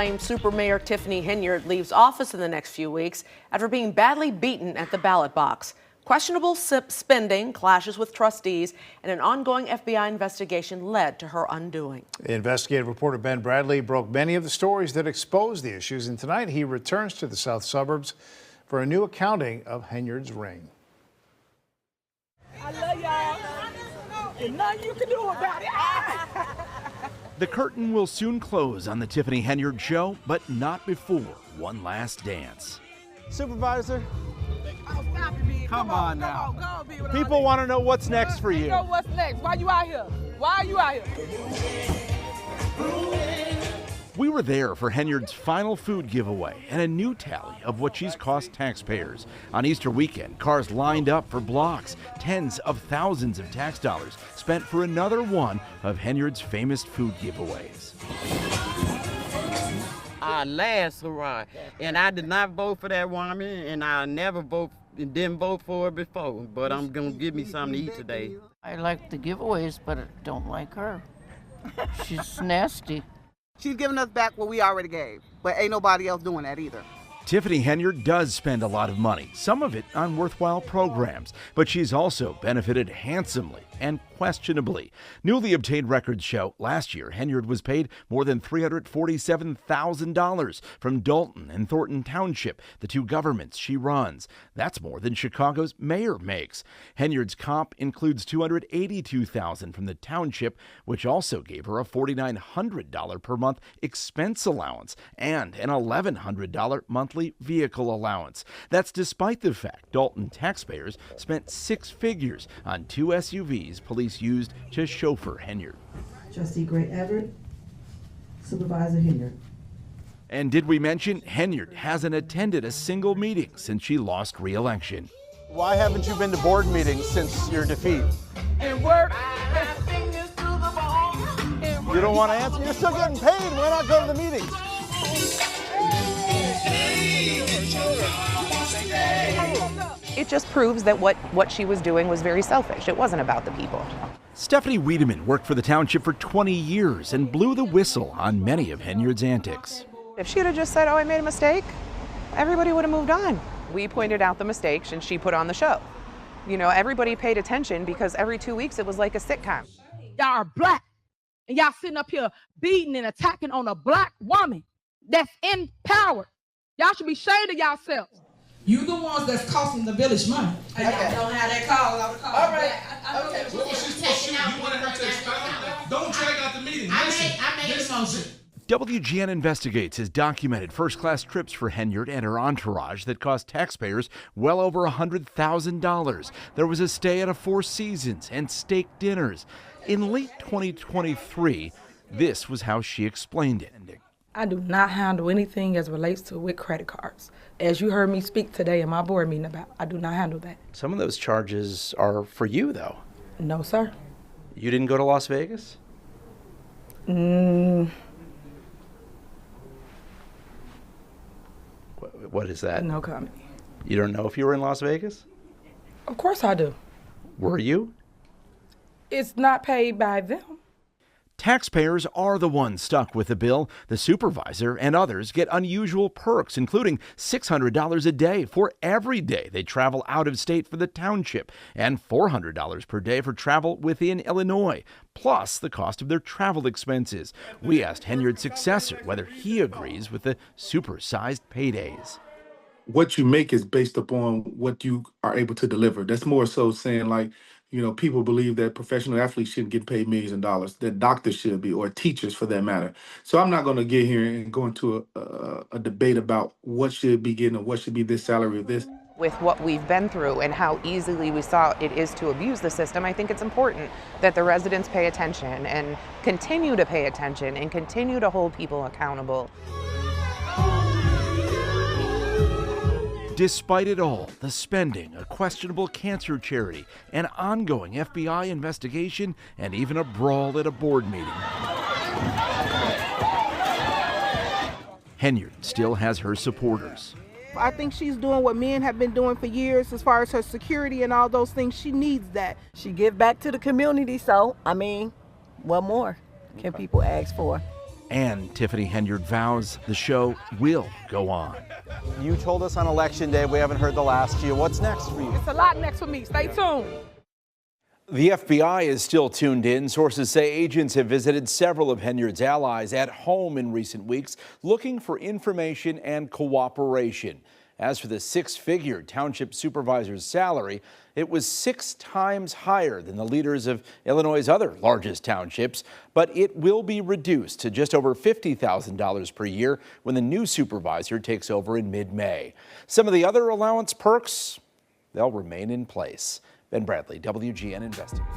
Super Mayor Tiffany Henyard leaves office in the next few weeks after being badly beaten at the ballot box. Questionable spending, clashes with trustees, and an ongoing FBI investigation led to her undoing. Investigative reporter Ben Bradley broke many of the stories that exposed the issues, and tonight he returns to the south suburbs for a new accounting of Henyard's reign. I love y'all. There's nothing you can do about it. The curtain will soon close on the Tiffany Henyard show, but not before one last dance. Supervisor, Come on now. people want to know what's next for you. Know what's next? Why you out here? Why are you out here? We were there for Henyard's final food giveaway and a new tally of what she's cost taxpayers. On Easter weekend, cars lined up for blocks. Tens of thousands of tax dollars spent for another one of Henyard's famous food giveaways. Our last hurrah, and I did not vote for that woman, and I never didn't vote for her before, but I'm gonna give me something to eat today. I like the giveaways, but I don't like her. She's nasty. She's giving us back what we already gave, but ain't nobody else doing that either. Tiffany Henyard does spend a lot of money, some of it on worthwhile programs, but she's also benefited handsomely and questionably. Newly obtained records show last year Henyard was paid more than $347,000 from Dalton and Thornton Township, the two governments she runs. That's more than Chicago's mayor makes. Henyard's comp includes $282,000 from the township, which also gave her a $4,900 per month expense allowance and an $1,100 monthly vehicle allowance. That's despite the fact Dalton taxpayers spent six figures on two SUVs police used to chauffeur Henyard. Trustee Gray Everett, Supervisor Henyard. And did we mention Henyard hasn't attended a single meeting since she lost re-election? Why haven't you been to board meetings since your defeat? And work. You don't want to answer? You're still getting paid. Why not go to the meetings? It just proves that what she was doing was very selfish. It wasn't about the people. Stephanie Wiedemann worked for the township for 20 years and blew the whistle on many of Henyard's antics. If she would have just said, oh, I made a mistake, everybody would have moved on. We pointed out the mistakes and she put on the show. You know, everybody paid attention because every 2 weeks it was like a sitcom. Y'all are black, and y'all sitting up here beating and attacking on a black woman that's in power. Y'all should be ashamed of yourselves. You the ones that's costing the village money. Okay. I don't have that call. All right. Okay. What was she supposed to do? You wanted her to expound? Don't drag out the meeting. I made a motion. WGN Investigates has documented first-class trips for Henyard and her entourage that cost taxpayers well over $100,000. There was a stay at a Four Seasons and steak dinners. In late 2023, this was how she explained it. I do not handle anything as relates to with credit cards. As you heard me speak today in my board meeting about, I do not handle that. Some of those charges are for you, though. No, sir. You didn't go to Las Vegas? What is that? No comment. You don't know if you were in Las Vegas? Of course I do. Were you? It's not paid by them. Taxpayers are the ones stuck with the bill. The supervisor and others get unusual perks, including $600 a day for every day they travel out of state for the township, and $400 per day for travel within Illinois, plus the cost of their travel expenses. We asked Henyard's successor whether he agrees with the supersized paydays. What you make is based upon what you are able to deliver. That's more so saying, like, you know, people believe that professional athletes shouldn't get paid millions of dollars, that doctors should be, or teachers for that matter. So I'm not going to get here and go into a debate about what should be getting or what should be this salary or this. With what we've been through and how easily we saw it is to abuse the system, I think it's important that the residents pay attention and continue to pay attention and continue to hold people accountable. Despite it all, the spending, a questionable cancer charity, an ongoing FBI investigation, and even a brawl at a board meeting, Henyard still has her supporters. I think she's doing what men have been doing for years as far as her security and all those things. She needs that. She give back to the community, so, I mean, what more can people ask for? And Tiffany Henyard vows the show will go on. You told us on Election Day we haven't heard the last of you. What's next for you? It's a lot next for me. Stay tuned. The FBI is still tuned in. Sources say agents have visited several of Henyard's allies at home in recent weeks, looking for information and cooperation. As for the six-figure township supervisor's salary, it was 6 times higher than the leaders of Illinois' other largest townships, but it will be reduced to just over $50,000 per year when the new supervisor takes over in mid-May. Some of the other allowance perks, they'll remain in place. Ben Bradley, WGN Investigates.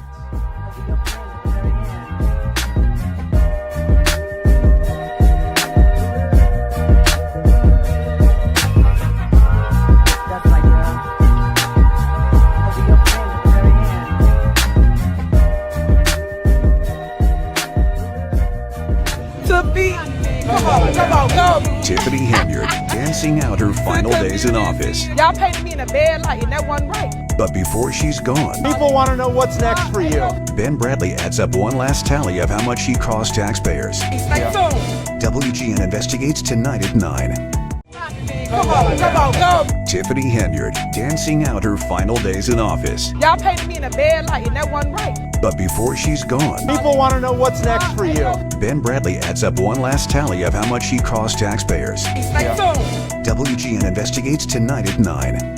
Come on, go. Tiffany Henyard dancing out her final days in office. Y'all painted me in a bad light, and that wasn't right. But before she's gone, People want to know what's next for you. Ben Bradley adds up one last tally of how much she cost taxpayers. Stay tuned. WGN Investigates tonight at 9. Come on, go. Tiffany Henyard dancing out her final days in office. Y'all painted me in a bad light, and that wasn't right. But before she's gone, People want to know what's next for you. Ben Bradley adds up one last tally of how much she cost taxpayers. Stay tuned. WGN Investigates tonight at 9.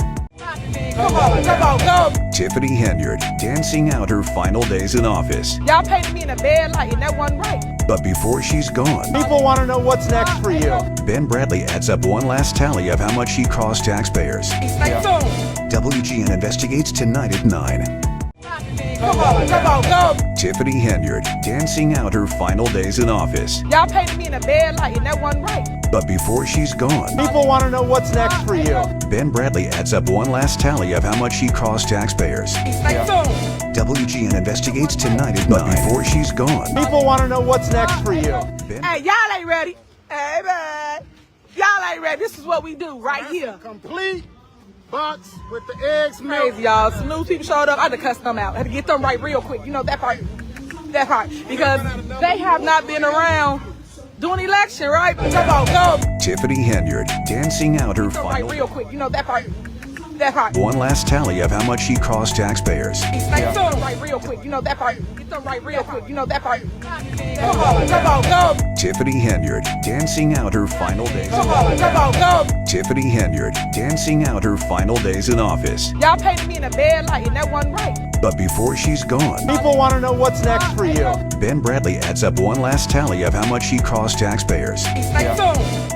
Come on, go. Tiffany Henyard dancing out her final days in office. Y'all painted me in a bad light, and that wasn't right. But before she's gone, People want to know what's next for you. Ben Bradley adds up one last tally of how much she cost taxpayers. Stay tuned. WGN Investigates tonight at 9. Come on, go. Tiffany Henyard dancing out her final days in office. Y'all painted me in a bad light, and that wasn't right. But before she's gone, People want to know what's next for you. Ben Bradley adds up one last tally of how much she cost taxpayers. Stay tuned. WGN Investigates tonight at 9. But before she's gone, People want to know what's next for you. Hey, y'all ain't ready. Hey, man. Y'all ain't ready. This is what we do right here. Complete box with the eggs, Crazy, y'all. Some new people showed up. I had to cuss them out. I had to get them right real quick. You know that part. That part. Because they have not been around doing election, right? Come on, go. Tiffany Henyard dancing out her Get them right final real quick. You know that part. That part. one last tally of how much she cost taxpayers. Stay tuned right real quick. You know that part. Get them right real quick. You know that part. Come on, go. Tiffany Henyard dancing out her final days. Come on, go. Tiffany Henyard dancing out her final days in office. Y'all painted me in a bad light, and that wasn't right. But before she's gone, People want to know what's next for you. Ben Bradley adds up one last tally of how much she cost taxpayers. Stay tuned.